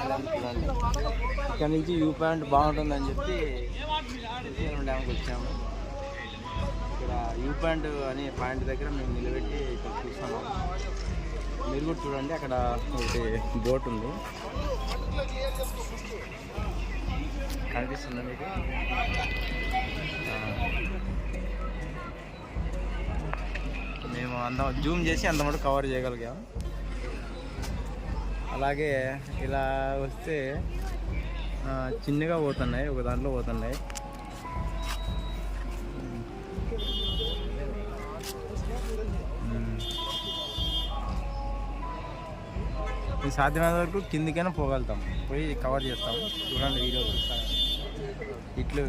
చూడండి, ఇక్కడ నుంచి వ్యూ పాయింట్ బాగుంటుందని చెప్పి శ్రీశైలం డ్యామ్కి వచ్చాము. ఇక్కడ వ్యూ పాయింట్ అనే పాయింట్ దగ్గర మేము నిలబెట్టి ఇక్కడ చూస్తున్నాము. మీరు కూడా చూడండి, అక్కడ ఒకటి బోట్ ఉంది, కనిపిస్తుందా మీకు? మేము జూమ్ చేసి అంత మటుకు కవర్ చేయగలిగాం. అలాగే ఇలా వస్తే చిన్నగా పోతున్నాయి, ఒక దాంట్లో పోతున్నాయి. సాధ్యమైనంత వరకు కిందికైనా పోగలుగుతాం, పోయి కవర్ చేస్తాం. చూడండి వీడియో చూస్తాను ఇట్లు